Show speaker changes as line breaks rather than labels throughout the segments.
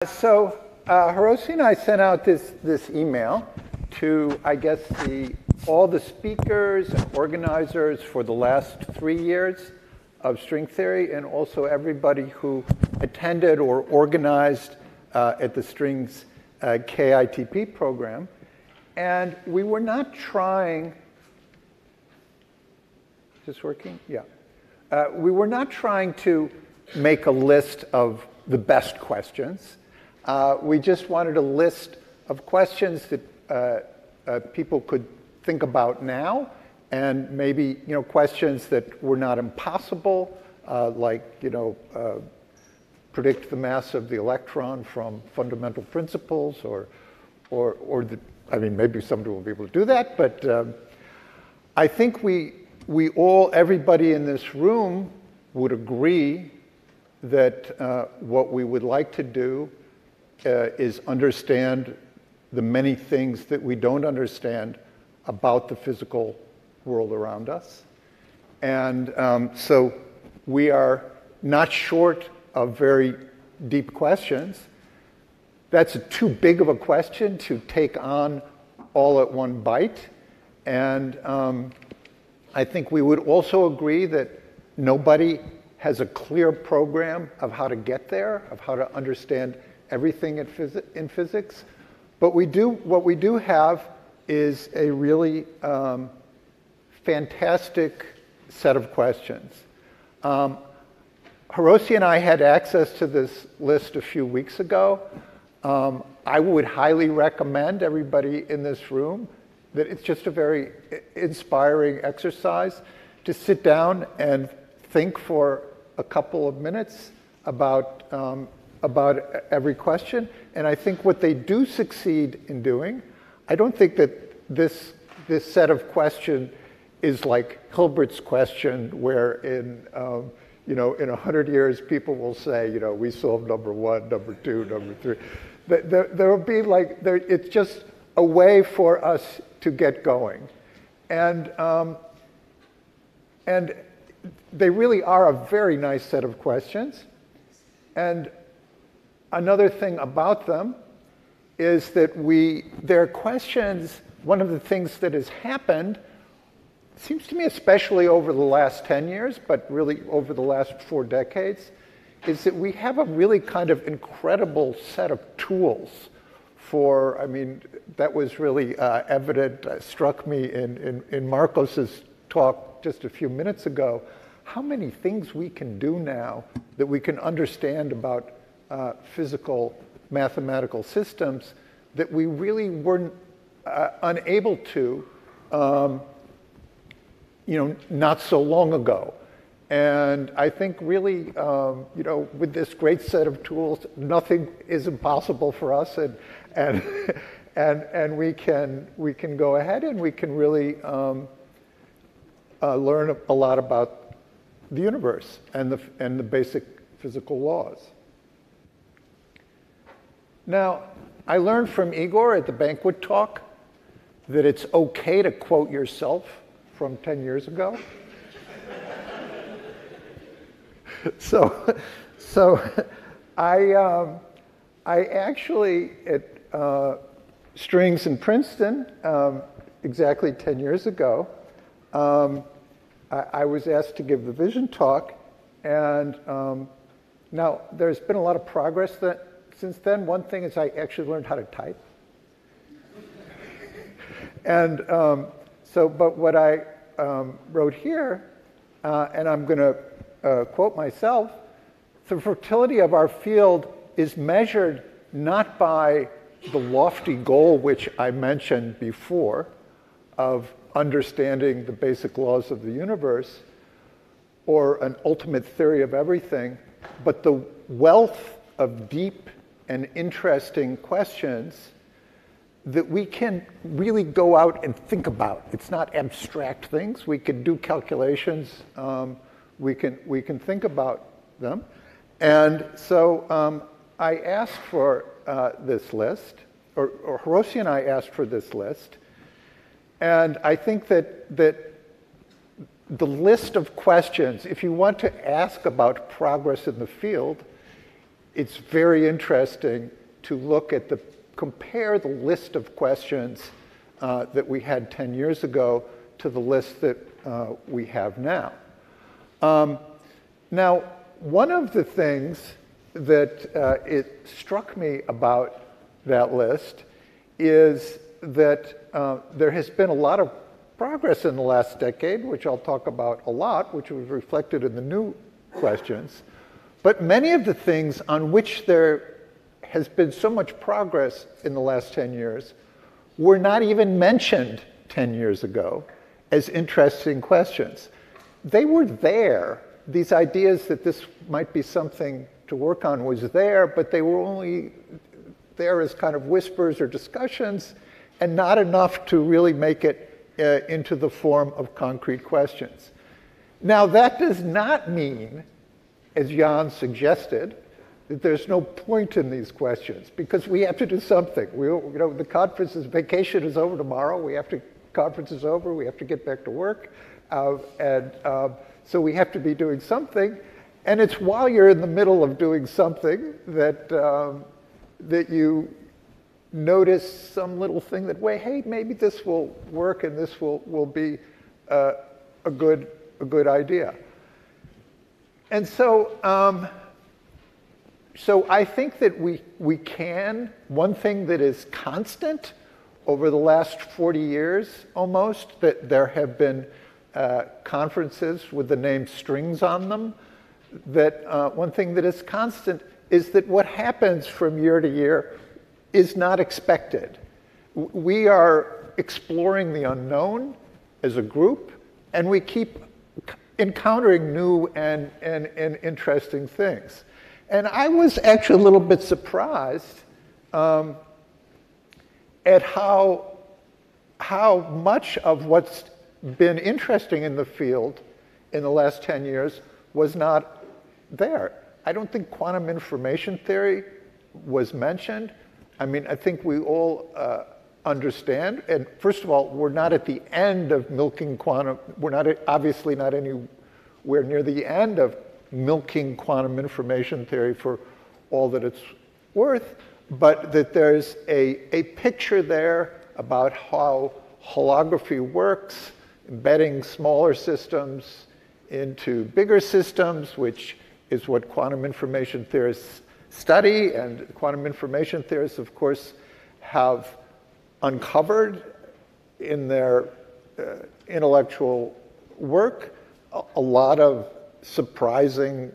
Hiroshi and I sent out this email to, I guess, all the speakers and organizers for the last 3 years of string theory, and also everybody who attended or organized at the Strings KITP program. And we were not trying, is this working? Yeah. We were not trying to make a list of the best questions. We just wanted a list of questions that people could think about now, and maybe questions that were not impossible, like predict the mass of the electron from fundamental principles, I mean, maybe somebody will be able to do that, but I think everybody in this room would agree that what we would like to do is understand the many things that we don't understand about the physical world around us. And so we are not short of very deep questions. That's too big of a question to take on all at one bite. And I think we would also agree that nobody has a clear program of how to get there, of how to understand everything in physics. But what we do have is a really fantastic set of questions. Hiroshi and I had access to this list a few weeks ago. I would highly recommend everybody in this room that it's just a very inspiring exercise to sit down and think for a couple of minutes about every question. And I think what they do succeed in doing, I don't think that this set of question is like Hilbert's question, where in 100 years people will say, we solved number 1, number 2, number 3. There will be it's just a way for us to get going. And they really are a very nice set of questions. And another thing about them is that their questions, one of the things that has happened, seems to me especially over the last 10 years, but really over the last 4 decades, is that we have a really kind of incredible set of tools for, I mean, that was really evident, struck me in Marcos's talk just a few minutes ago, how many things we can do now that we can understand about physical mathematical systems that we really weren't unable to not so long ago. And I think really, with this great set of tools, nothing is impossible for us, and we can go ahead and we can really learn a lot about the universe and the basic physical laws. Now, I learned from Igor at the banquet talk that it's okay to quote yourself from 10 years ago. So I actually, at Strings in Princeton, exactly 10 years ago, I was asked to give the vision talk, and now there's been a lot of progress since then. One thing is I actually learned how to type. And but what I wrote here, and I'm going to quote myself, the fertility of our field is measured not by the lofty goal which I mentioned before of understanding the basic laws of the universe or an ultimate theory of everything, but the wealth of deep and interesting questions that we can really go out and think about. It's not abstract things. We can do calculations. We can think about them. And so I asked for this list, or Hiroshi and I asked for this list. And I think that the list of questions, if you want to ask about progress in the field, it's very interesting to look at compare the list of questions that we had 10 years ago to the list that we have now. Now, one of the things that it struck me about that list is that there has been a lot of progress in the last decade, which I'll talk about a lot, which was reflected in the new questions. But many of the things on which there has been so much progress in the last 10 years were not even mentioned 10 years ago as interesting questions. They were there. These ideas that this might be something to work on was there, but they were only there as kind of whispers or discussions and not enough to really make it into the form of concrete questions. Now, that does not mean, as Jan suggested, that there's no point in these questions, because we have to do something. The conference's vacation is over tomorrow. Conference is over. We have to get back to work. So we have to be doing something. And it's while you're in the middle of doing something that you notice some little thing that, hey, maybe this will work and this will be a good idea. And so, so I think that we can, one thing that is constant over the last 40 years almost, that there have been conferences with the name strings on them, that one thing that is constant is that what happens from year to year is not expected. We are exploring the unknown as a group, and we keep encountering new and interesting things. And I was actually a little bit surprised at how much of what's been interesting in the field in the last 10 years was not there. I don't think quantum information theory was mentioned. I mean, I think we all understand, and first of all, we're not at the end of milking quantum, obviously not anywhere near the end of milking quantum information theory for all that it's worth, but that there's a picture there about how holography works, embedding smaller systems into bigger systems, which is what quantum information theorists study, and quantum information theorists, of course, have uncovered in their intellectual work a lot of surprising,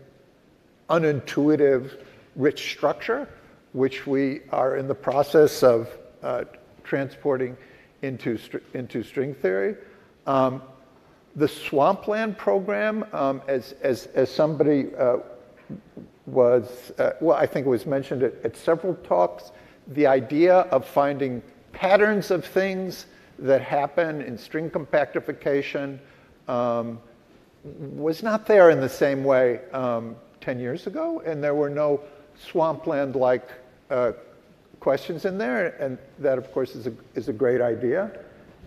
unintuitive, rich structure, which we are in the process of transporting into string theory. The swampland program, as somebody was, well, I think it was mentioned at several talks, the idea of finding patterns of things that happen in string compactification was not there in the same way 10 years ago, and there were no swampland-like questions in there, and that, of course, is a great idea.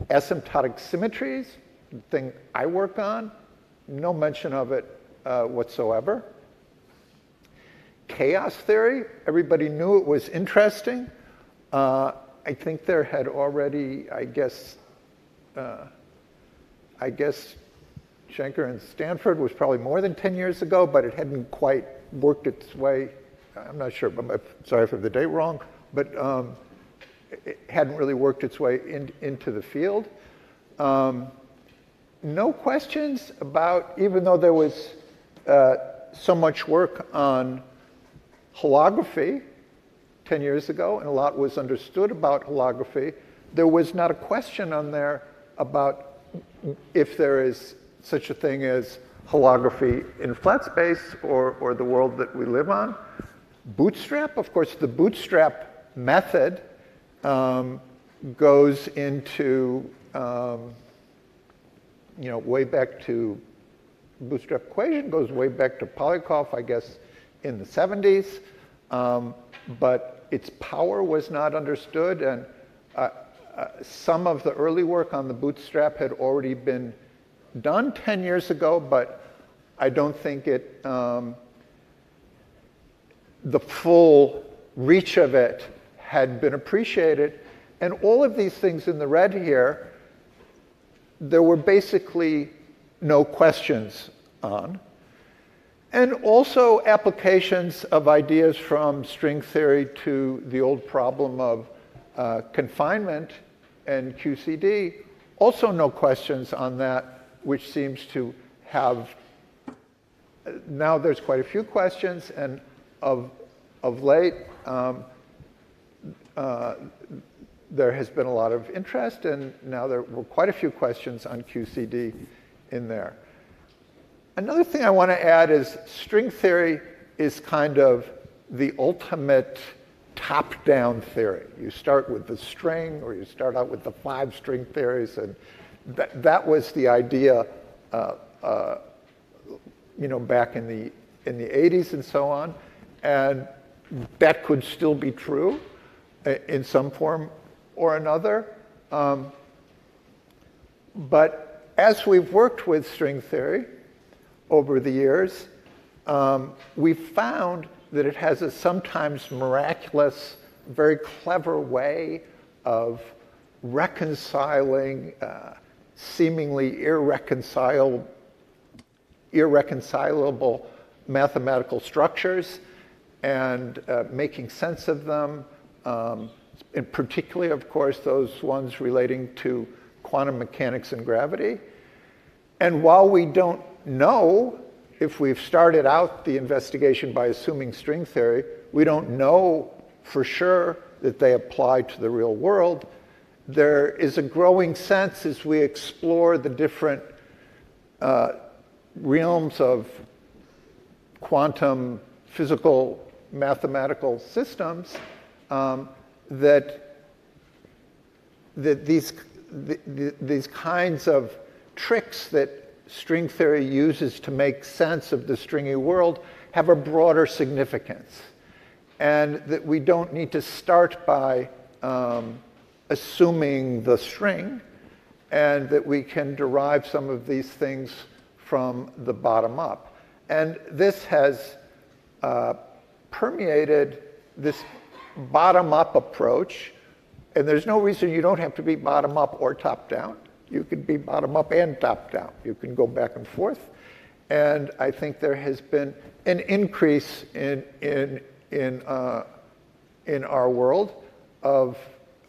Asymptotic symmetries, the thing I work on, no mention of it whatsoever. Chaos theory, everybody knew it was interesting. I think there had already, I guess Schenker and Stanford was probably more than 10 years ago, but it hadn't quite worked its way. I'm not sure, but I'm sorry if I have the date wrong, but it hadn't really worked its way into the field. No questions about, even though there was so much work on holography 10 years ago, and a lot was understood about holography, there was not a question on there about if there is such a thing as holography in flat space or the world that we live on. Bootstrap, of course, the bootstrap method goes into, way back to, bootstrap equation goes way back to Polyakov, I guess, in the 70s. But its power was not understood, and some of the early work on the bootstrap had already been done 10 years ago, but I don't think the full reach of it had been appreciated. And all of these things in the red here, there were basically no questions on. And also applications of ideas from string theory to the old problem of confinement and QCD, also no questions on that, which seems to have, now there's quite a few questions, and of late, there has been a lot of interest, and now there were quite a few questions on QCD in there. Another thing I want to add is string theory is kind of the ultimate top-down theory. You start with the string, or you start out with the 5 string theories, and that was the idea, you know, back in the 80s and so on, and that could still be true in some form or another. But as we've worked with string theory over the years, we've found that it has a sometimes miraculous, very clever way of reconciling seemingly irreconcilable mathematical structures and making sense of them, and particularly, of course, those ones relating to quantum mechanics and gravity. And while we don't know, if we've started out the investigation by assuming string theory, we don't know for sure that they apply to the real world. There is a growing sense as we explore the different realms of quantum physical mathematical systems that these kinds of tricks that string theory uses to make sense of the stringy world have a broader significance, and that we don't need to start by assuming the string, and that we can derive some of these things from the bottom up. And this has permeated this bottom-up approach, and there's no reason you don't have to be bottom-up or top-down. You can be bottom-up and top-down. You can go back and forth. And I think there has been an increase in our world of,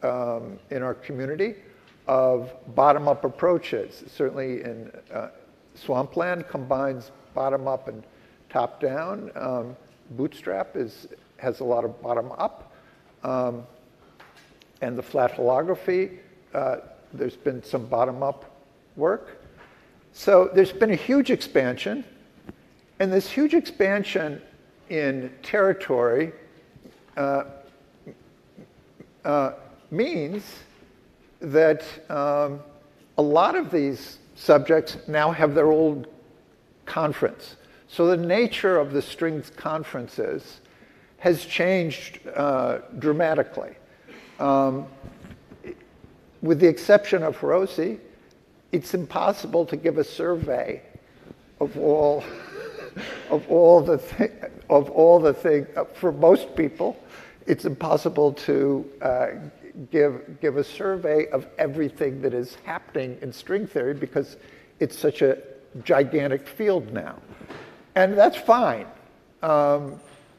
in our community, of bottom-up approaches. Certainly in Swampland combines bottom-up and top-down. Bootstrap has a lot of bottom-up. And the flat holography, there's been some bottom-up work. So there's been a huge expansion. And this huge expansion in territory means that a lot of these subjects now have their own conference. So the nature of the strings conferences has changed dramatically. With the exception of Hirose, it's impossible to give a survey of all the things. For most people, it's impossible to give a survey of everything that is happening in string theory because it's such a gigantic field now. And that's fine.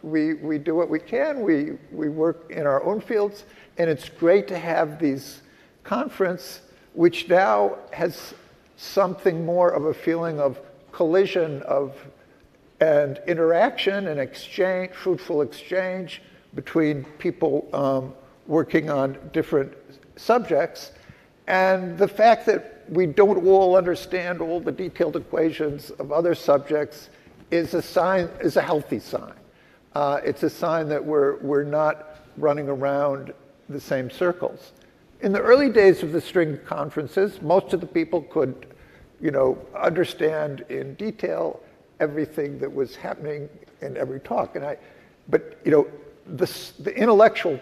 We do what we can. We work in our own fields, and it's great to have these conference, which now has something more of a feeling of collision and interaction and exchange, fruitful exchange between people working on different subjects. And the fact that we don't all understand all the detailed equations of other subjects is a healthy sign. It's a sign that we're not running around the same circles. In the early days of the string conferences, most of the people could, understand in detail everything that was happening in every talk. But the intellectual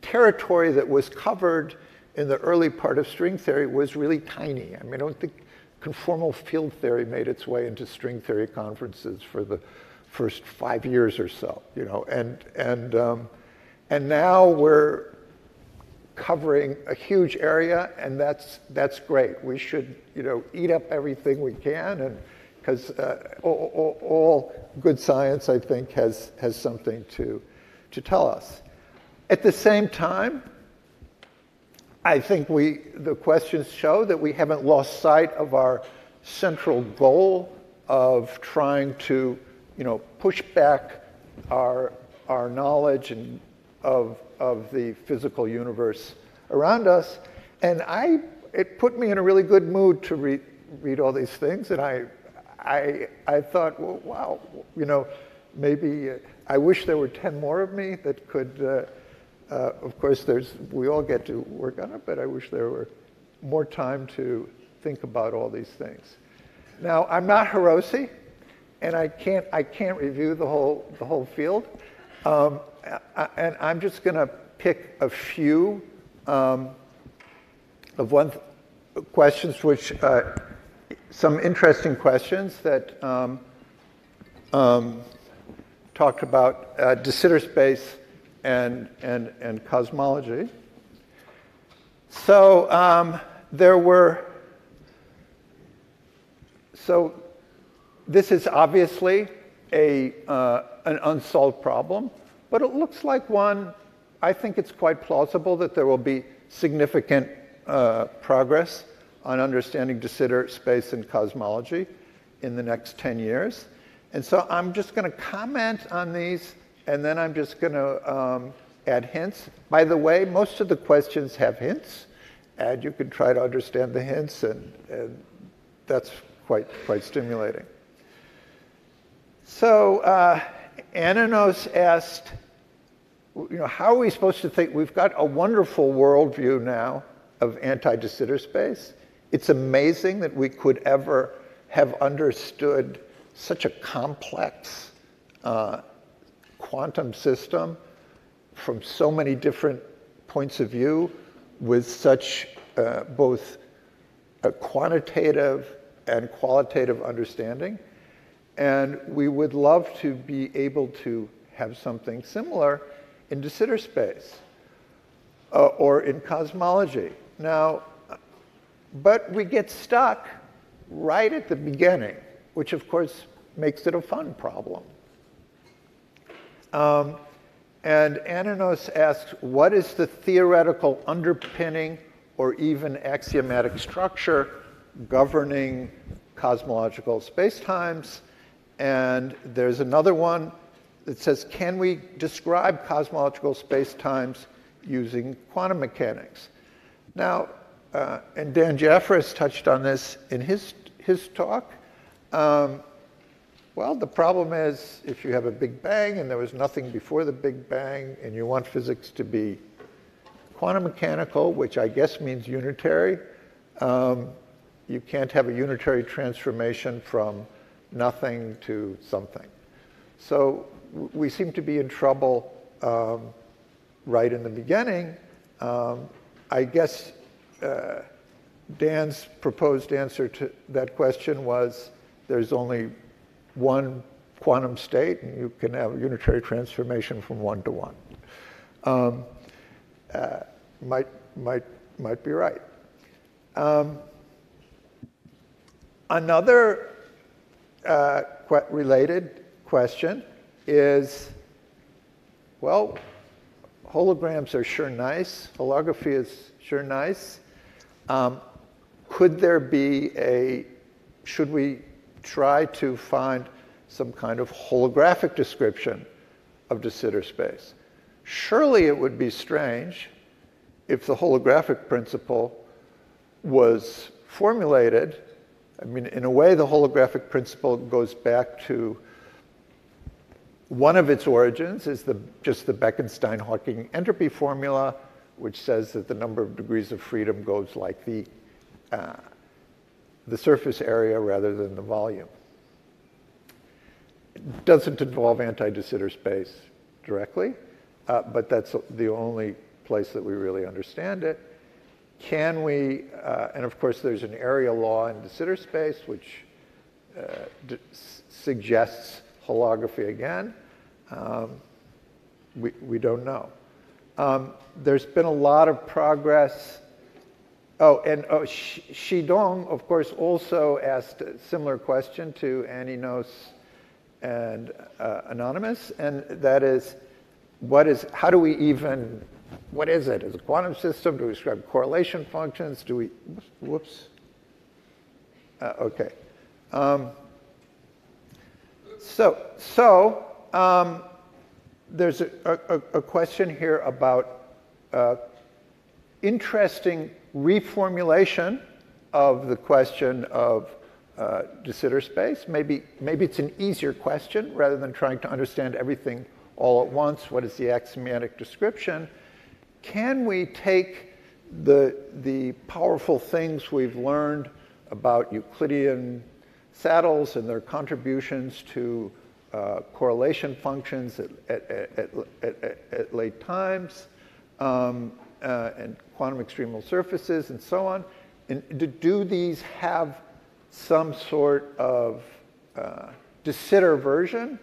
territory that was covered in the early part of string theory was really tiny. I mean, I don't think conformal field theory made its way into string theory conferences for first 5 years or so, and now we're covering a huge area, and that's great. We should, eat up everything we can, and because all good science, I think, has something to tell us. At the same time, I think the questions show that we haven't lost sight of our central goal of trying to, push back our knowledge and of the physical universe around us. And it put me in a really good mood to read all these things. And I thought, well, wow, maybe I wish there were 10 more of me that could, of course, we all get to work on it, but I wish there were more time to think about all these things. Now, I'm not Hiroshi, and I can't review the whole field. And I'm just going to pick a few of questions, which some interesting questions that talked about de Sitter space and cosmology. So this is obviously an unsolved problem, but it looks like one. I think it's quite plausible that there will be significant progress on understanding de Sitter space and cosmology in the next 10 years. And so I'm just going to comment on these, and then I'm just going to add hints. By the way, most of the questions have hints, and you can try to understand the hints, and that's quite stimulating. So Ananos asked, how are we supposed to think? We've got a wonderful worldview now of anti-de Sitter space. It's amazing that we could ever have understood such a complex quantum system from so many different points of view with such both a quantitative and qualitative understanding. And we would love to be able to have something similar in de Sitter space or in cosmology. Now, but we get stuck right at the beginning, which of course makes it a fun problem. And Ananos asks, what is the theoretical underpinning or even axiomatic structure governing cosmological spacetimes? And there's another one that says, can we describe cosmological spacetimes using quantum mechanics? Now, and Dan Jeffress touched on this in his talk. Well, the problem is if you have a Big Bang and there was nothing before the Big Bang and you want physics to be quantum mechanical, which I guess means unitary, you can't have a unitary transformation from nothing to something. So we seem to be in trouble right in the beginning. I guess Dan's proposed answer to that question was there's only one quantum state, and you can have a unitary transformation from one to one. Might be right. Another related question is, well, holograms are sure nice. Holography is sure nice. Could there be should we try to find some kind of holographic description of de Sitter space? Surely it would be strange if the holographic principle was formulated. I mean, in a way, the holographic principle goes back to one of its origins is just the Bekenstein-Hawking entropy formula, which says that the number of degrees of freedom goes like the surface area rather than the volume. It doesn't involve anti-de Sitter space directly, but that's the only place that we really understand it. Can we, and of course there's an area law in de Sitter space which suggests holography again? We don't know. There's been a lot of progress. Oh, and Shidong, of course, also asked a similar question to Annie Knoss and Anonymous, and that is, how do we even, what is it? Is it a quantum system? Do we describe correlation functions? Do we, whoops. Okay. There's a question here about interesting reformulation of the question of de Sitter space. Maybe it's an easier question rather than trying to understand everything all at once. What is the axiomatic description? Can we take the powerful things we've learned about Euclidean saddles and their contributions to correlation functions at late times, and quantum extremal surfaces and so on, and do these have some sort of de Sitter version?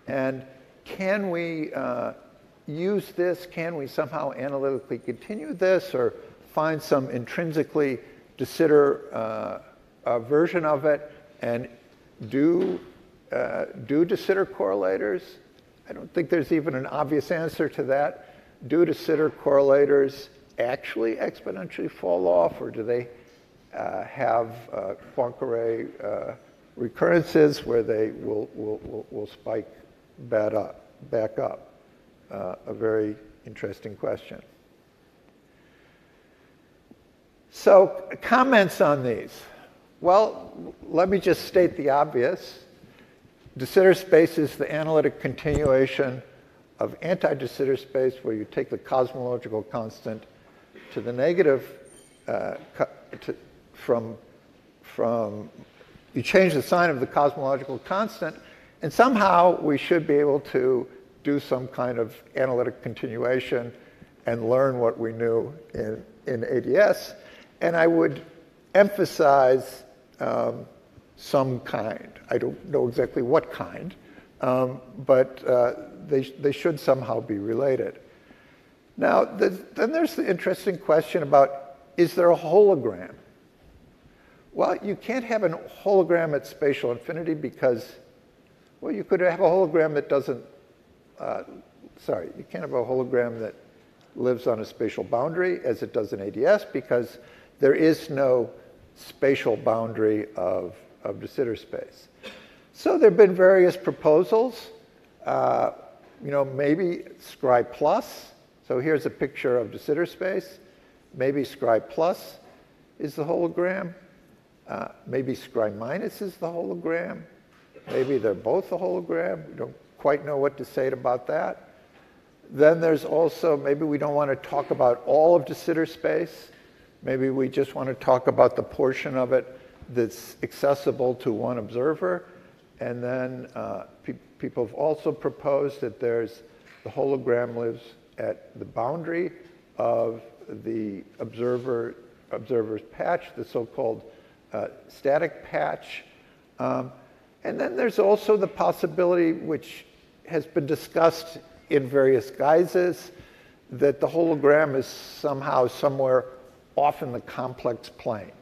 And can we use this? Can we somehow analytically continue this or find some intrinsically de Sitter version of it and do de Sitter correlators? I don't think there's even an obvious answer to that. Do de Sitter correlators actually exponentially fall off, or do they have Poincare recurrences where they will spike back up? A very interesting question. So, comments on these. Well, let me just state the obvious. De Sitter space is the analytic continuation of anti-de Sitter space, where you take the cosmological constant to the negative, you change the sign of the cosmological constant, and somehow we should be able to do some kind of analytic continuation and learn what we knew in ADS. And I would emphasize some kind. I don't know exactly what kind, but they should somehow be related. Now, then there's the interesting question about, is there a hologram? Well, you can't have a hologram at spatial infinity because, well, you could have a hologram that doesn't, you can't have a hologram that lives on a spatial boundary as it does in ADS, because there is no spatial boundary of de Sitter space. So there have been various proposals. Maybe Scri plus. So here's a picture of de Sitter space. Maybe Scri plus is the hologram. Maybe Scri minus is the hologram. Maybe they're both a hologram. We don't quite know what to say about that. Then there's also, maybe we don't want to talk about all of de Sitter space. Maybe we just want to talk about the portion of it that's accessible to one observer. And then people have also proposed that the hologram lives at the boundary of the observer's patch, the so-called static patch. And then there's also the possibility, which has been discussed in various guises, that the hologram is somehow somewhere off in the complex plane.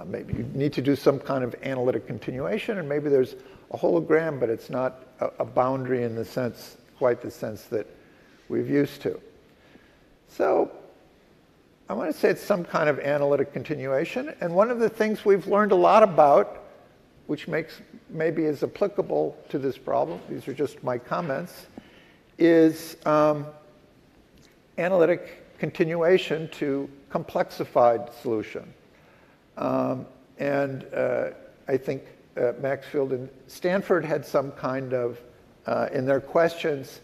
Maybe you need to do some kind of analytic continuation, and maybe there's a hologram, but it's not a boundary in the sense, quite the sense that we've used to. So I want to say it's some kind of analytic continuation. And one of the things we've learned a lot about, which maybe is applicable to this problem, these are just my comments, is analytic continuation to complexified solution. I think Maxfield and Stanford had some kind of, in their questions,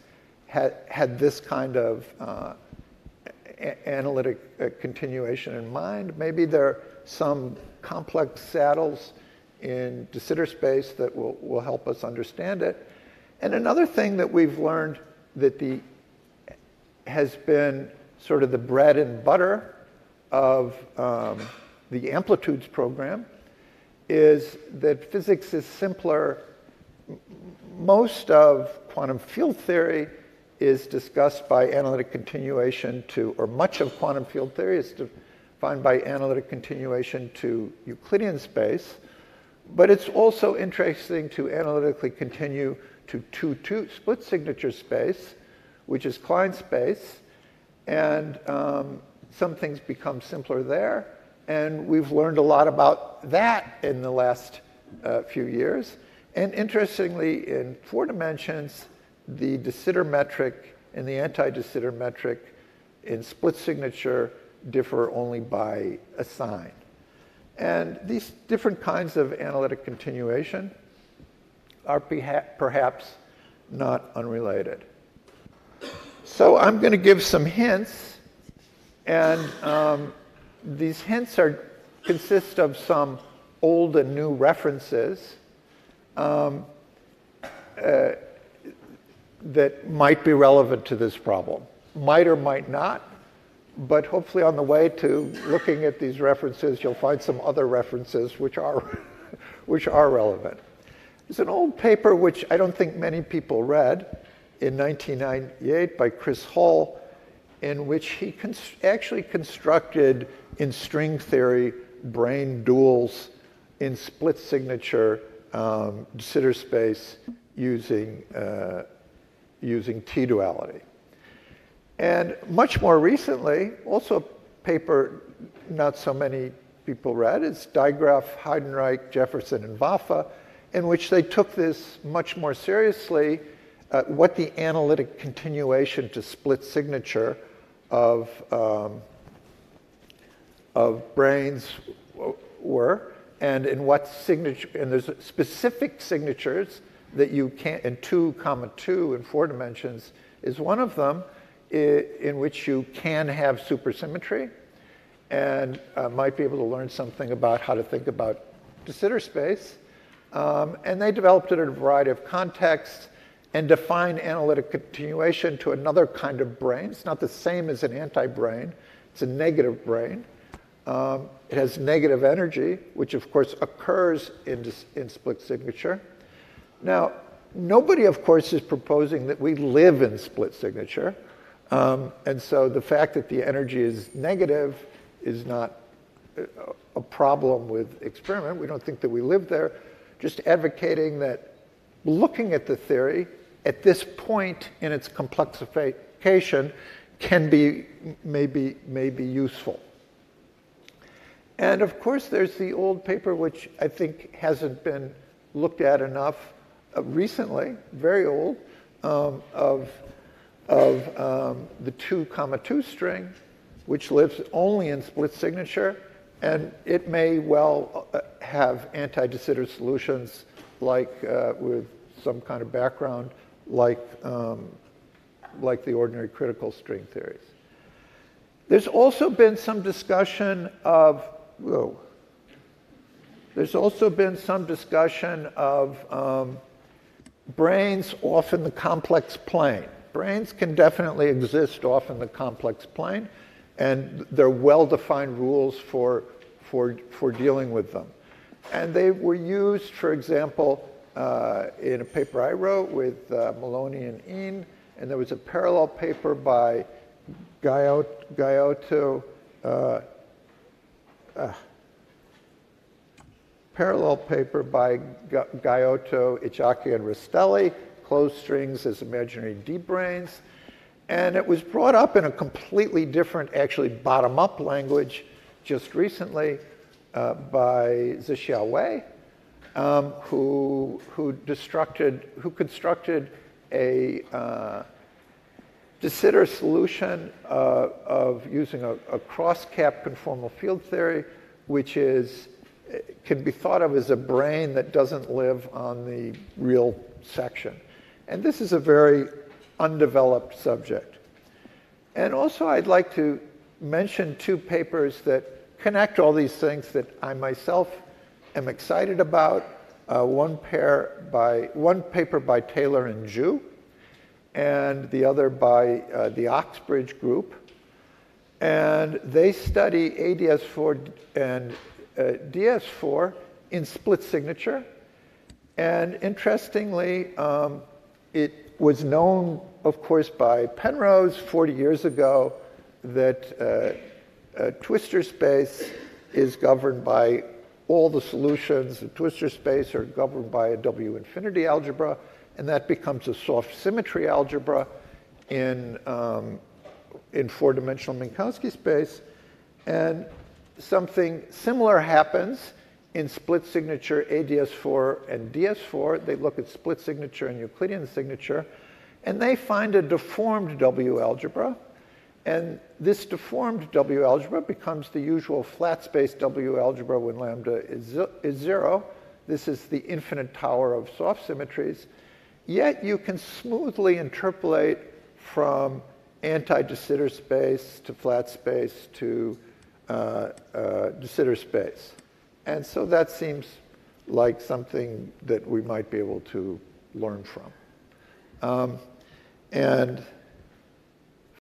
had this kind of analytic continuation in mind. Maybe there are some complex saddles in de Sitter space that will help us understand it. And another thing that we've learned that has been sort of the bread and butter of the amplitudes program is that physics is simpler, most of quantum field theory is discussed by analytic continuation to, or much of quantum field theory is defined by analytic continuation to Euclidean space. But it's also interesting to analytically continue to 2-2 split signature space, which is Klein space. And some things become simpler there. And we've learned a lot about that in the last few years. And interestingly, in 4 dimensions, the de Sitter metric and the anti-de Sitter metric in split signature differ only by a sign. And these different kinds of analytic continuation are perhaps not unrelated. So I'm going to give some hints, and these hints consist of some old and new references that might be relevant to this problem. Might or might not, but hopefully on the way to looking at these references, you'll find some other references which are relevant. There's an old paper which I don't think many people read in 1998 by Chris Hull, in which he actually constructed in string theory brane duals in split signature de Sitter space using T-duality. And much more recently, also a paper not so many people read, is Dijkgraaf, Heidenreich, Jefferson, and Vafa, in which they took this much more seriously, what the analytic continuation to split signature of branes were, and in what signature, and there's specific signatures that you can't, and 2,2 in 4 dimensions is one of them, in which you can have supersymmetry, and might be able to learn something about how to think about de Sitter space. And they developed it in a variety of contexts and defined analytic continuation to another kind of brane. It's not the same as an anti-brane. It's a negative brane. It has negative energy, which of course occurs in split signature. Now, nobody, of course, is proposing that we live in split signature. And so the fact that the energy is negative is not a problem with experiment. We don't think that we live there. Just advocating that looking at the theory at this point in its complexification can be maybe useful. And of course, there's the old paper, which I think hasn't been looked at enough recently, very old, of the 2,2 string, which lives only in split signature, and it may well have anti-de Sitter solutions, like with some kind of background, like the ordinary critical string theories. There's also been some discussion of branes off in the complex plane. Branes can definitely exist off in the complex plane, and there are well-defined rules for dealing with them. And they were used, for example, in a paper I wrote with Maloney and Een, and there was a parallel paper by Gaiotto, Ichaki, and Rastelli, closed strings as imaginary D-branes. And it was brought up in a completely different, actually bottom-up language just recently by Zixiao Wei, who constructed a de Sitter solution of using a cross-cap conformal field theory, which can be thought of as a brane that doesn't live on the real section. And this is a very undeveloped subject. And also I'd like to mention 2 papers that connect all these things that I myself am excited about. One paper by Taylor and Zhu, and the other by the Oxbridge group. And they study ADS4 and DS4 in split signature. And interestingly, it was known, of course, by Penrose 40 years ago that twistor space is governed by all the solutions in twistor space are governed by a W infinity algebra, and that becomes a soft symmetry algebra in four-dimensional Minkowski space. And something similar happens in split signature ADS4 and DS4. They look at split signature and Euclidean signature, and they find a deformed W algebra. And this deformed W algebra becomes the usual flat space W algebra when lambda is 0. This is the infinite tower of soft symmetries. Yet you can smoothly interpolate from anti-de Sitter space to flat space to de Sitter space. And so that seems like something that we might be able to learn from. And